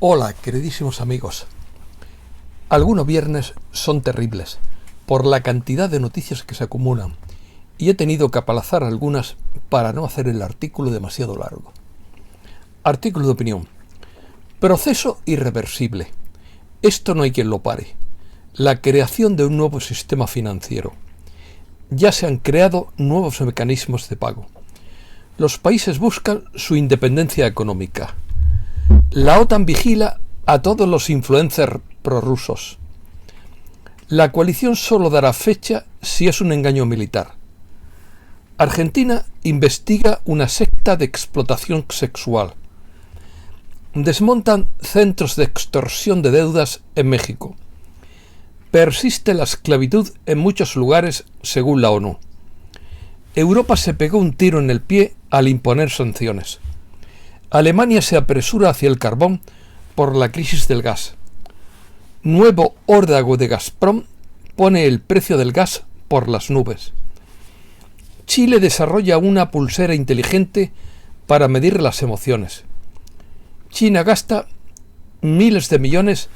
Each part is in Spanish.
Hola, queridísimos amigos. Algunos viernes son terribles por la cantidad de noticias que se acumulan y he tenido que aplazar algunas para no hacer el artículo demasiado largo. Artículo de opinión. Proceso irreversible. Esto no hay quien lo pare. La creación de un nuevo sistema financiero. Ya se han creado nuevos mecanismos de pago. Los países buscan su independencia económica. La OTAN vigila a todos los influencers prorrusos. La coalición solo dará fecha si es un engaño militar. Argentina investiga una secta de explotación sexual. Desmontan centros de extorsión de deudas en México. Persiste la esclavitud en muchos lugares según la ONU. Europa se pegó un tiro en el pie al imponer sanciones. Alemania se apresura hacia el carbón por la crisis del gas. Nuevo órdago de Gazprom pone el precio del gas por las nubes. Chile desarrolla una pulsera inteligente para medir las emociones. China gasta miles de millones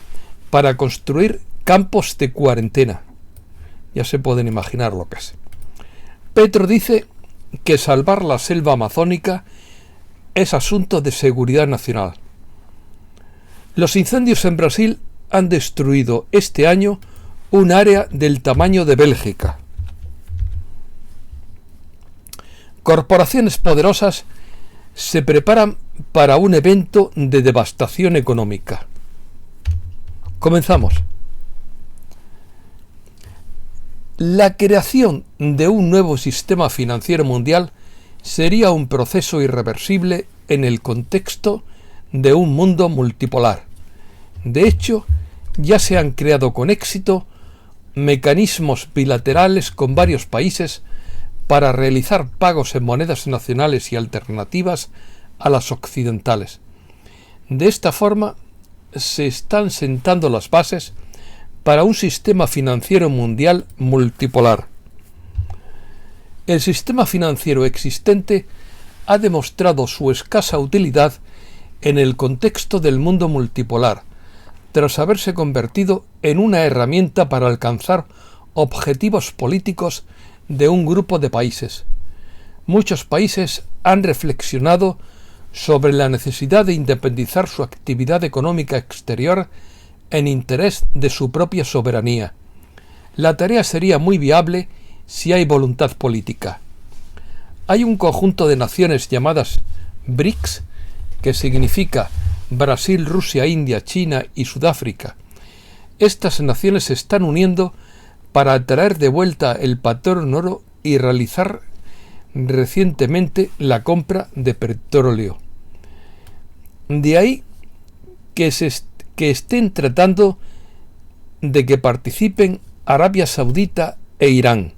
para construir campos de cuarentena. Ya se pueden imaginar lo que es. Petro dice que salvar la selva amazónica es asunto de seguridad nacional. Los incendios en Brasil han destruido este año un área del tamaño de Bélgica. Corporaciones poderosas se preparan para un evento de devastación económica. Comenzamos. La creación de un nuevo sistema financiero mundial sería un proceso irreversible en el contexto de un mundo multipolar. De hecho, ya se han creado con éxito mecanismos bilaterales con varios países para realizar pagos en monedas nacionales y alternativas a las occidentales. De esta forma, se están sentando las bases para un sistema financiero mundial multipolar. El sistema financiero existente ha demostrado su escasa utilidad en el contexto del mundo multipolar, tras haberse convertido en una herramienta para alcanzar objetivos políticos de un grupo de países. Muchos países han reflexionado sobre la necesidad de independizar su actividad económica exterior en interés de su propia soberanía. La tarea sería muy viable si hay voluntad política. Hay un conjunto de naciones llamadas BRICS, que significa Brasil, Rusia, India, China y Sudáfrica. Estas naciones se están uniendo para traer de vuelta el patrón oro y realizar recientemente la compra de petróleo. De ahí que estén tratando de que participen Arabia Saudita e Irán.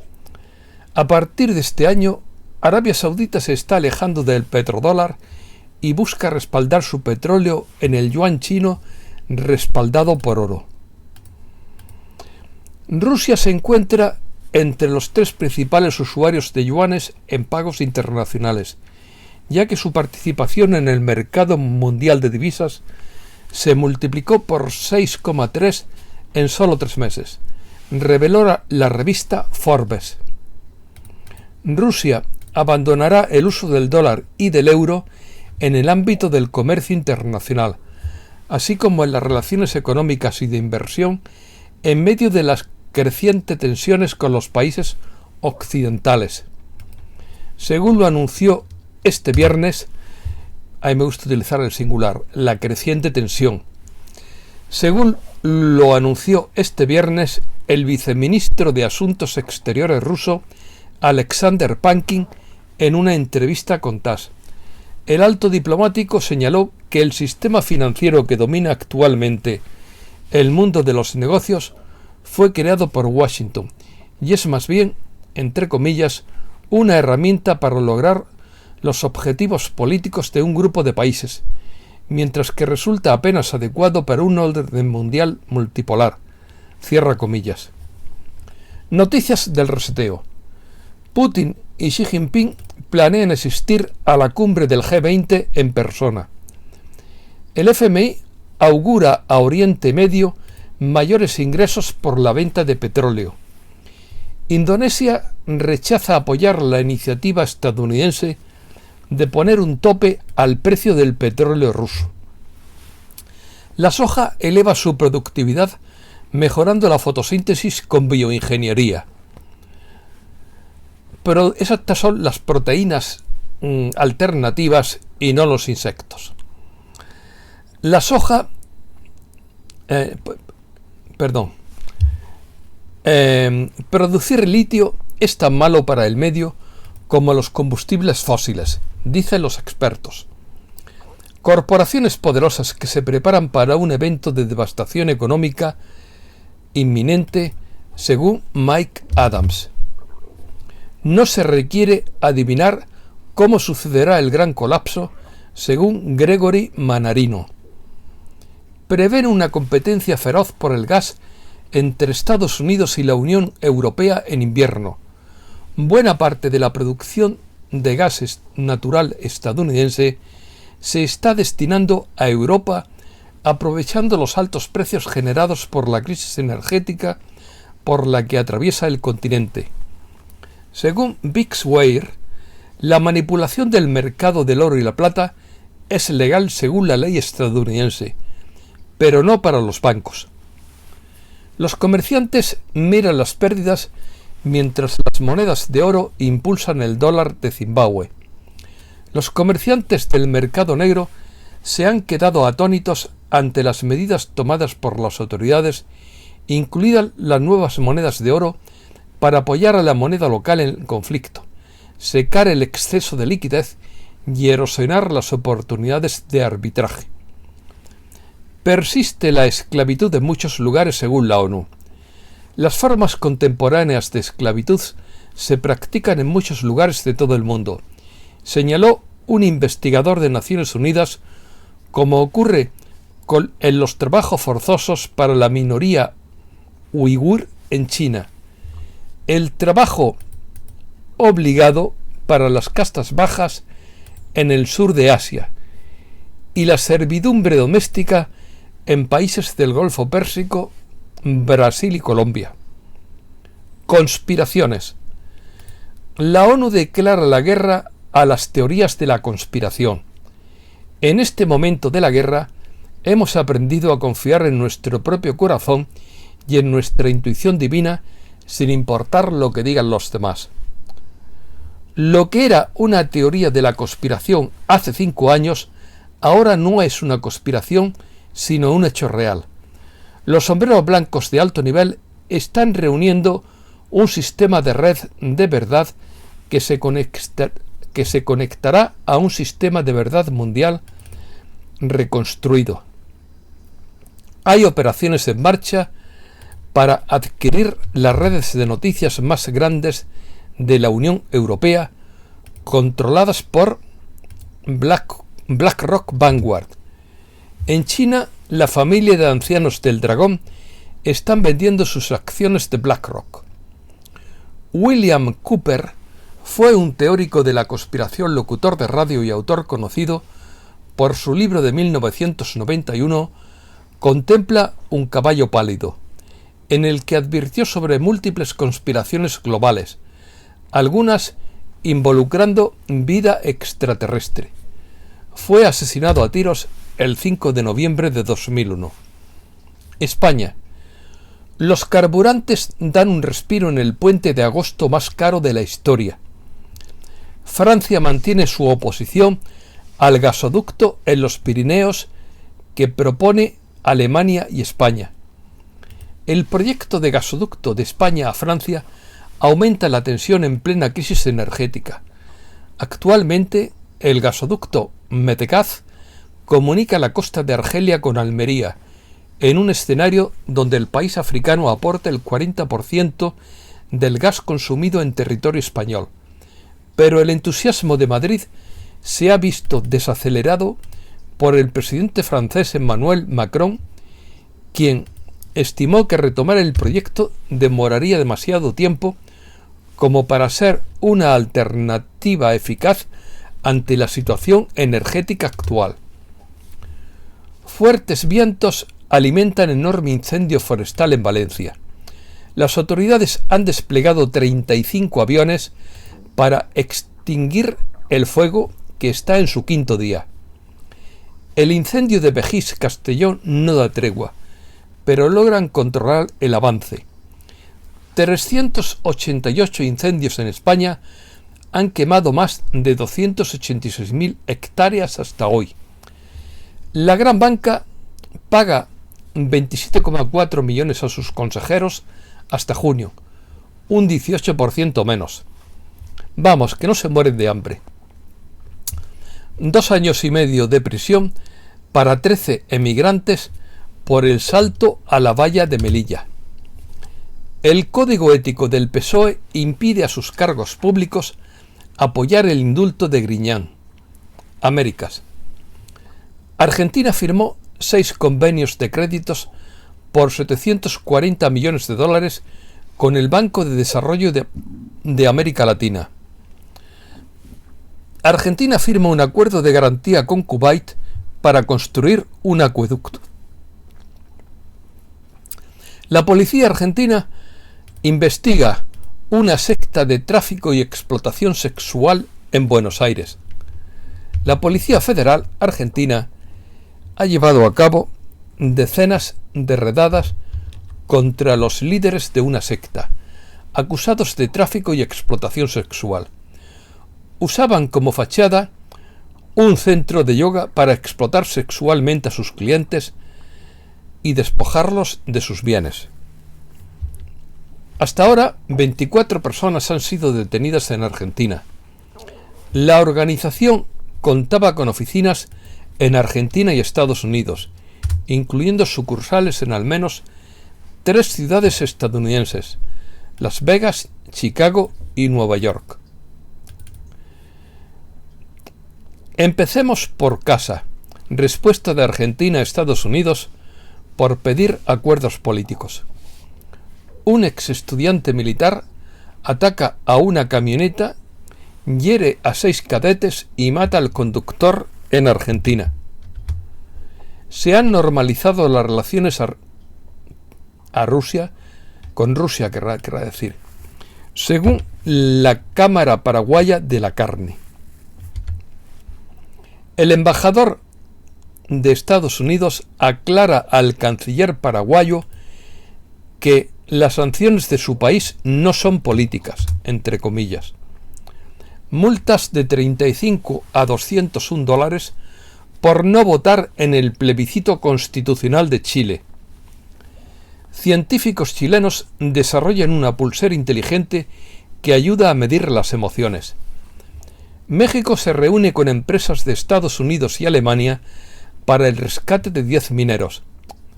A partir de este año, Arabia Saudita se está alejando del petrodólar y busca respaldar su petróleo en el yuan chino respaldado por oro. Rusia se encuentra entre los tres principales usuarios de yuanes en pagos internacionales, ya que su participación en el mercado mundial de divisas se multiplicó por 6,3 en solo 3 meses, reveló la revista Forbes. Rusia abandonará el uso del dólar y del euro en el ámbito del comercio internacional, así como en las relaciones económicas y de inversión en medio de las crecientes tensiones con los países occidentales. Según lo anunció este viernes, a mí me gusta utilizar el singular, la creciente tensión. Según lo anunció este viernes el viceministro de Asuntos Exteriores ruso, Alexander Pankin, en una entrevista con TASS. El alto diplomático señaló que el sistema financiero que domina actualmente el mundo de los negocios fue creado por Washington y es más bien, entre comillas, una herramienta para lograr los objetivos políticos de un grupo de países, mientras que resulta apenas adecuado para un orden mundial multipolar. Cierra comillas. Noticias del reseteo. Putin y Xi Jinping planean asistir a la cumbre del G20 en persona. El FMI augura a Oriente Medio mayores ingresos por la venta de petróleo. Indonesia rechaza apoyar la iniciativa estadounidense de poner un tope al precio del petróleo ruso. La soja eleva su productividad mejorando la fotosíntesis con bioingeniería. Pero estas son las proteínas alternativas y no los insectos. La soja, producir litio es tan malo para el medio como los combustibles fósiles, dicen los expertos. Corporaciones poderosas que se preparan para un evento de devastación económica inminente, según Mike Adams. No se requiere adivinar cómo sucederá el gran colapso, según Gregory Mannarino. Prevén una competencia feroz por el gas entre Estados Unidos y la Unión Europea en invierno. Buena parte de la producción de gas natural estadounidense se está destinando a Europa, aprovechando los altos precios generados por la crisis energética por la que atraviesa el continente. Según Bix Weir, la manipulación del mercado del oro y la plata es legal según la ley estadounidense, pero no para los bancos. Los comerciantes miran las pérdidas mientras las monedas de oro impulsan el dólar de Zimbabue. Los comerciantes del mercado negro se han quedado atónitos ante las medidas tomadas por las autoridades, incluidas las nuevas monedas de oro, para apoyar a la moneda local en el conflicto, secar el exceso de liquidez y erosionar las oportunidades de arbitraje. Persiste la esclavitud en muchos lugares según la ONU. Las formas contemporáneas de esclavitud se practican en muchos lugares de todo el mundo, señaló un investigador de Naciones Unidas, como ocurre en los trabajos forzosos para la minoría uigur en China, el trabajo obligado para las castas bajas en el sur de Asia y la servidumbre doméstica en países del Golfo Pérsico, Brasil y Colombia. Conspiraciones. La ONU declara la guerra a las teorías de la conspiración. En este momento de la guerra hemos aprendido a confiar en nuestro propio corazón y en nuestra intuición divina sin importar lo que digan los demás. Lo que era una teoría de la conspiración hace 5 años, ahora no es una conspiración, sino un hecho real. Los sombreros blancos de alto nivel están reuniendo un sistema de red de verdad que se conectará a un sistema de verdad mundial reconstruido. Hay operaciones en marcha para adquirir las redes de noticias más grandes de la Unión Europea, controladas por BlackRock Vanguard. En China, la familia de ancianos del Dragón están vendiendo sus acciones de BlackRock. William Cooper fue un teórico de la conspiración, locutor de radio y autor conocido por su libro de 1991, Contempla un caballo pálido, en el que advirtió sobre múltiples conspiraciones globales, algunas involucrando vida extraterrestre. Fue asesinado a tiros el 5 de noviembre de 2001. España. Los carburantes dan un respiro en el puente de agosto más caro de la historia. Francia mantiene su oposición al gasoducto en los Pirineos que propone Alemania y España. El proyecto de gasoducto de España a Francia aumenta la tensión en plena crisis energética. Actualmente, el gasoducto Metecaz comunica la costa de Argelia con Almería, en un escenario donde el país africano aporta el 40% del gas consumido en territorio español. Pero el entusiasmo de Madrid se ha visto desacelerado por el presidente francés Emmanuel Macron, quien estimó que retomar el proyecto demoraría demasiado tiempo como para ser una alternativa eficaz ante la situación energética actual. Fuertes vientos alimentan enorme incendio forestal en Valencia. Las autoridades han desplegado 35 aviones para extinguir el fuego que está en su quinto día. El incendio de Begís, Castellón, no da tregua, pero logran controlar el avance. 388 incendios en España han quemado más de 286.000 hectáreas hasta hoy. La gran banca paga 27,4 millones a sus consejeros hasta junio, un 18% menos. Vamos, que no se mueren de hambre. 2 años y medio de prisión para 13 emigrantes por el salto a la valla de Melilla. El código ético del PSOE impide a sus cargos públicos apoyar el indulto de Griñán. Américas. Argentina firmó 6 convenios de créditos por 740 millones de dólares con el Banco de Desarrollo de América Latina. Argentina firma un acuerdo de garantía con Kuwait para construir un acueducto. La policía argentina investiga una secta de tráfico y explotación sexual en Buenos Aires. La Policía Federal Argentina ha llevado a cabo decenas de redadas contra los líderes de una secta, acusados de tráfico y explotación sexual. Usaban como fachada un centro de yoga para explotar sexualmente a sus clientes y despojarlos de sus bienes. Hasta ahora, 24 personas han sido detenidas en Argentina. La organización contaba con oficinas en Argentina y Estados Unidos, incluyendo sucursales en al menos 3 ciudades estadounidenses: Las Vegas, Chicago y Nueva York. Empecemos por casa. Respuesta de Argentina a Estados Unidos por pedir acuerdos políticos. Un ex estudiante militar ataca a una camioneta, hiere a 6 cadetes y mata al conductor en Argentina. Se han normalizado las relaciones con Rusia, querrá decir, según la Cámara Paraguaya de la Carne. El embajador de Estados Unidos aclara al canciller paraguayo que las sanciones de su país no son políticas, entre comillas. Multas de 35 a 201 dólares por no votar en el plebiscito constitucional de Chile. Científicos chilenos desarrollan una pulsera inteligente que ayuda a medir las emociones. México se reúne con empresas de Estados Unidos y Alemania para el rescate de 10 mineros.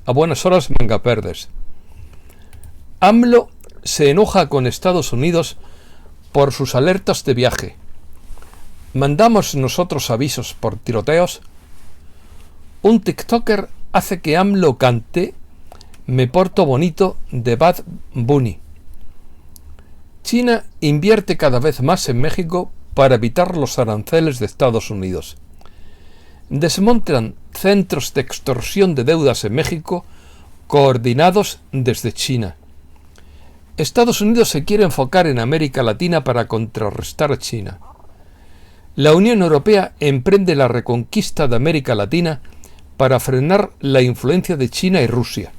A buenas horas, mangaverdes. AMLO se enoja con Estados Unidos por sus alertas de viaje. ¿Mandamos nosotros avisos por tiroteos? Un TikToker hace que AMLO cante Me porto bonito de Bad Bunny. China invierte cada vez más en México para evitar los aranceles de Estados Unidos. Desmontan centros de extorsión de deudas en México coordinados desde China. Estados Unidos se quiere enfocar en América Latina para contrarrestar a China. La Unión Europea emprende la reconquista de América Latina para frenar la influencia de China y Rusia.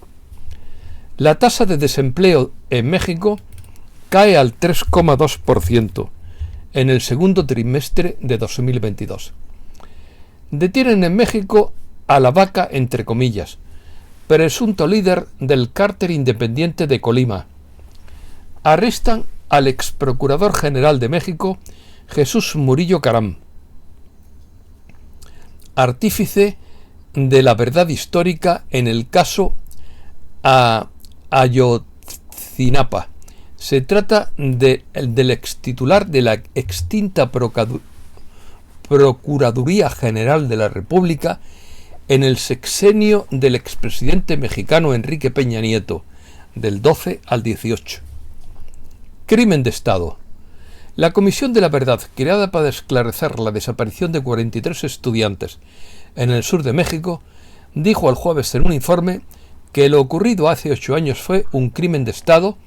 La tasa de desempleo en México cae al 3,2% en el segundo trimestre de 2022. Detienen en México a la vaca, entre comillas, presunto líder del cártel independiente de Colima. Arrestan al exprocurador general de México, Jesús Murillo Caram, artífice de la verdad histórica en el caso Ayotzinapa. Se trata del extitular de la extinta Procuraduría General de la República en el sexenio del expresidente mexicano Enrique Peña Nieto, del 12 al 18. Crimen de Estado. La Comisión de la Verdad, creada para esclarecer la desaparición de 43 estudiantes en el sur de México, dijo el jueves en un informe que lo ocurrido hace 8 años fue un crimen de Estado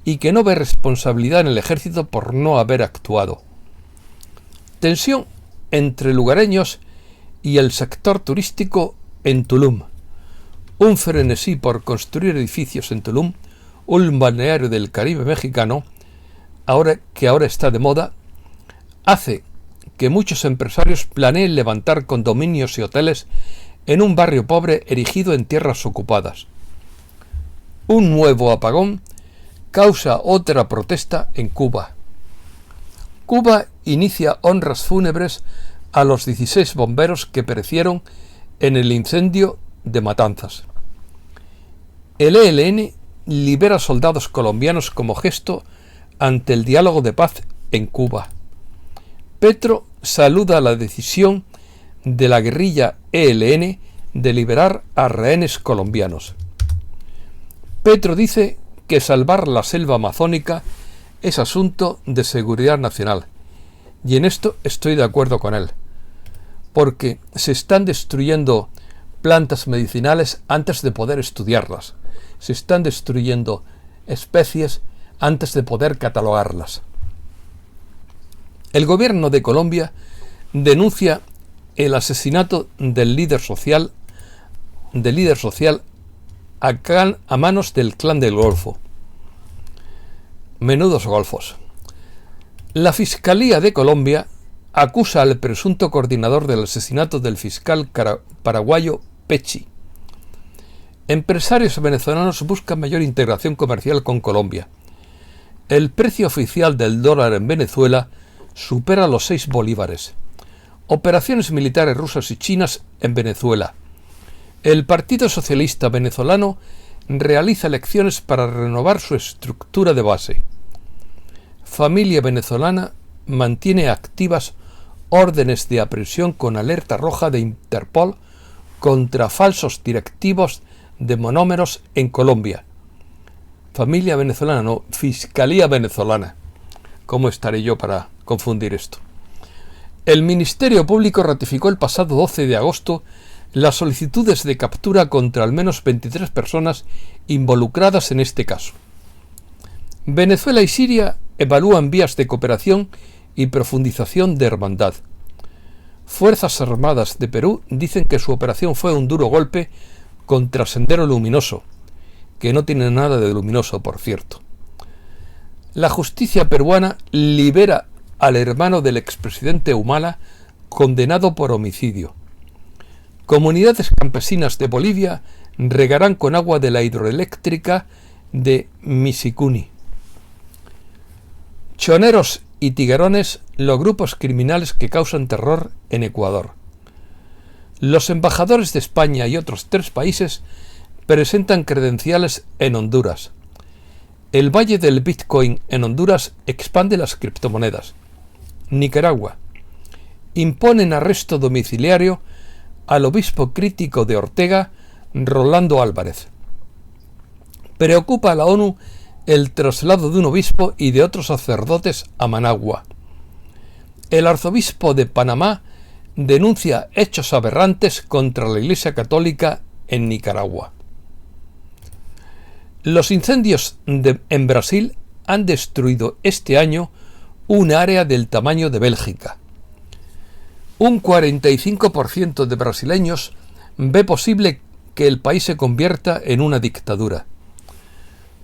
y que no ve responsabilidad en el ejército por no haber actuado. Tensión entre lugareños y el sector turístico en Tulum. Un frenesí por construir edificios en Tulum, un balneario del Caribe mexicano, que ahora está de moda, hace que muchos empresarios planeen levantar condominios y hoteles en un barrio pobre erigido en tierras ocupadas. Un nuevo apagón causa otra protesta en Cuba. Cuba inicia honras fúnebres a los 16 bomberos que perecieron en el incendio de Matanzas. El ELN libera soldados colombianos como gesto ante el diálogo de paz en Cuba. Petro saluda la decisión de la guerrilla ELN de liberar a rehenes colombianos. Petro dice que salvar la selva amazónica es asunto de seguridad nacional, y en esto estoy de acuerdo con él, porque se están destruyendo plantas medicinales antes de poder estudiarlas, se están destruyendo especies antes de poder catalogarlas. El gobierno de Colombia denuncia el asesinato del líder social a manos del Clan del Golfo. Menudos golfos. La Fiscalía de Colombia acusa al presunto coordinador del asesinato del fiscal paraguayo Pecci. Empresarios venezolanos buscan mayor integración comercial con Colombia. El precio oficial del dólar en Venezuela supera los 6 bolívares. Operaciones militares rusas y chinas en Venezuela. El Partido Socialista Venezolano realiza elecciones para renovar su estructura de base. Familia venezolana mantiene activas órdenes de aprehensión con alerta roja de Interpol contra falsos directivos de monómeros en Colombia. Familia venezolana, no, Fiscalía venezolana. ¿Cómo estaré yo para confundir esto? El Ministerio Público ratificó el pasado 12 de agosto las solicitudes de captura contra al menos 23 personas involucradas en este caso. Venezuela y Siria evalúan vías de cooperación y profundización de hermandad. Fuerzas Armadas de Perú dicen que su operación fue un duro golpe contra Sendero Luminoso, que no tiene nada de luminoso, por cierto. La justicia peruana libera al hermano del expresidente Humala, condenado por homicidio. Comunidades campesinas de Bolivia regarán con agua de la hidroeléctrica de Misicuni. Choneros y tiguerones, los grupos criminales que causan terror en Ecuador. Los embajadores de España y otros 3 países presentan credenciales en Honduras. El Valle del Bitcoin en Honduras expande las criptomonedas. Nicaragua. Imponen arresto domiciliario al obispo crítico de Ortega, Rolando Álvarez. Preocupa a la ONU el traslado de un obispo y de otros sacerdotes a Managua. El arzobispo de Panamá denuncia hechos aberrantes contra la Iglesia Católica en Nicaragua. Los incendios en Brasil han destruido este año un área del tamaño de Bélgica. Un 45% de brasileños ve posible que el país se convierta en una dictadura.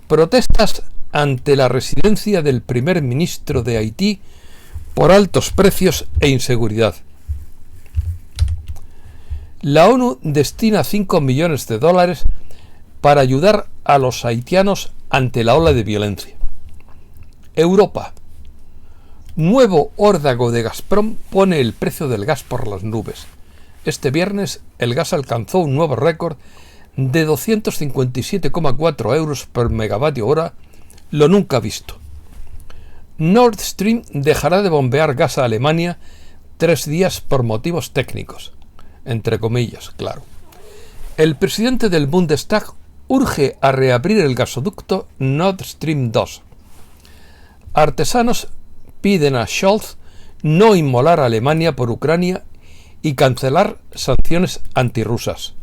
Protestas ante la residencia del primer ministro de Haití por altos precios e inseguridad. La ONU destina $5 millones para ayudar a los haitianos ante la ola de violencia. Europa. Nuevo órdago de Gazprom pone el precio del gas por las nubes. Este viernes el gas alcanzó un nuevo récord de 257,4 euros por megavatio hora, lo nunca visto. Nord Stream dejará de bombear gas a Alemania 3 días por motivos técnicos, entre comillas, claro. El presidente del Bundestag urge a reabrir el gasoducto Nord Stream 2. Artesanos piden a Scholz no inmolar a Alemania por Ucrania y cancelar sanciones antirrusas.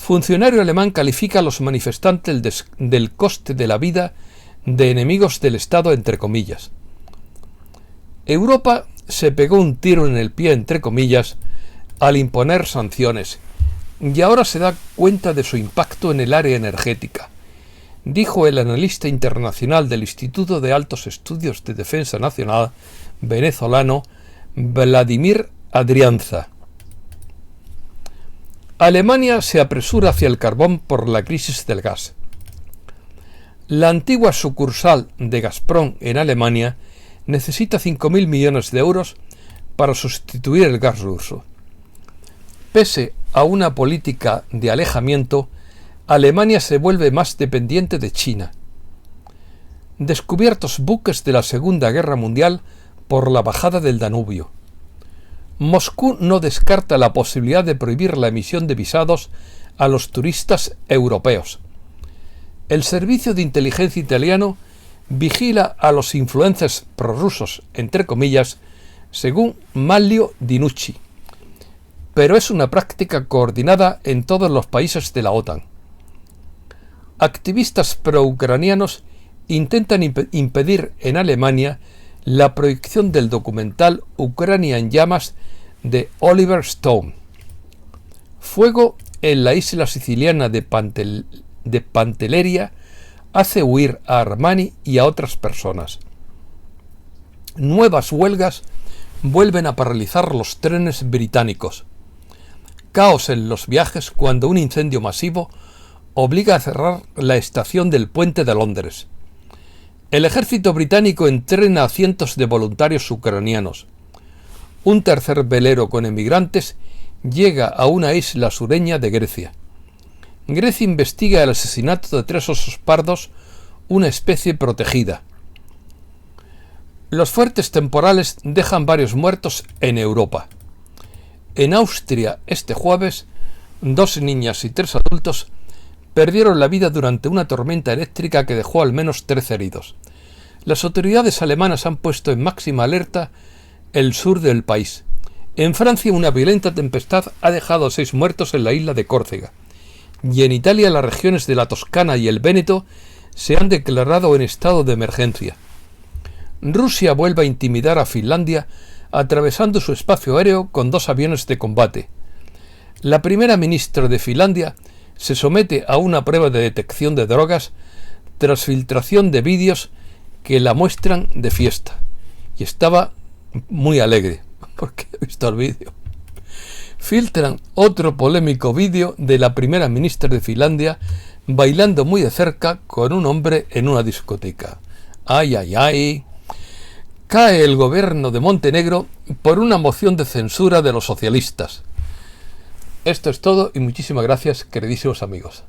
Funcionario alemán califica a los manifestantes del coste de la vida de enemigos del Estado, entre comillas. Europa se pegó un tiro en el pie, entre comillas, al imponer sanciones, y ahora se da cuenta de su impacto en el área energética, dijo el analista internacional del Instituto de Altos Estudios de Defensa Nacional venezolano Vladimir Adrianza. Alemania se apresura hacia el carbón por la crisis del gas. La antigua sucursal de Gazprom en Alemania necesita 5.000 millones de euros para sustituir el gas ruso. Pese a una política de alejamiento, Alemania se vuelve más dependiente de China. Descubiertos buques de la Segunda Guerra Mundial por la bajada del Danubio. Moscú no descarta la posibilidad de prohibir la emisión de visados a los turistas europeos. El servicio de inteligencia italiano vigila a los influencers prorrusos, entre comillas, según Manlio Dinucci, pero es una práctica coordinada en todos los países de la OTAN. Activistas pro-ucranianos intentan impedir en Alemania la proyección del documental Ucrania en llamas de Oliver Stone. Fuego en la isla siciliana de Pantelleria hace huir a Armani y a otras personas. Nuevas huelgas vuelven a paralizar los trenes británicos. Caos en los viajes cuando un incendio masivo obliga a cerrar la estación del puente de Londres. El ejército británico entrena a cientos de voluntarios ucranianos. Un tercer velero con emigrantes llega a una isla sureña de Grecia. Grecia investiga el asesinato de 3 osos pardos, una especie protegida. Los fuertes temporales dejan varios muertos en Europa. En Austria, este jueves, 2 niñas y 3 adultos perdieron la vida durante una tormenta eléctrica que dejó al menos 13 heridos. Las autoridades alemanas han puesto en máxima alerta el sur del país. En Francia, una violenta tempestad ha dejado 6 muertos en la isla de Córcega. Y en Italia, las regiones de la Toscana y el Véneto se han declarado en estado de emergencia. Rusia vuelve a intimidar a Finlandia atravesando su espacio aéreo con 2 aviones de combate. La primera ministra de Finlandia se somete a una prueba de detección de drogas tras filtración de vídeos que la muestran de fiesta. Y estaba muy alegre, porque he visto el vídeo. Filtran otro polémico vídeo de la primera ministra de Finlandia bailando muy de cerca con un hombre en una discoteca. ¡Ay, ay, ay! Cae el gobierno de Montenegro por una moción de censura de los socialistas. Esto es todo y muchísimas gracias, queridísimos amigos.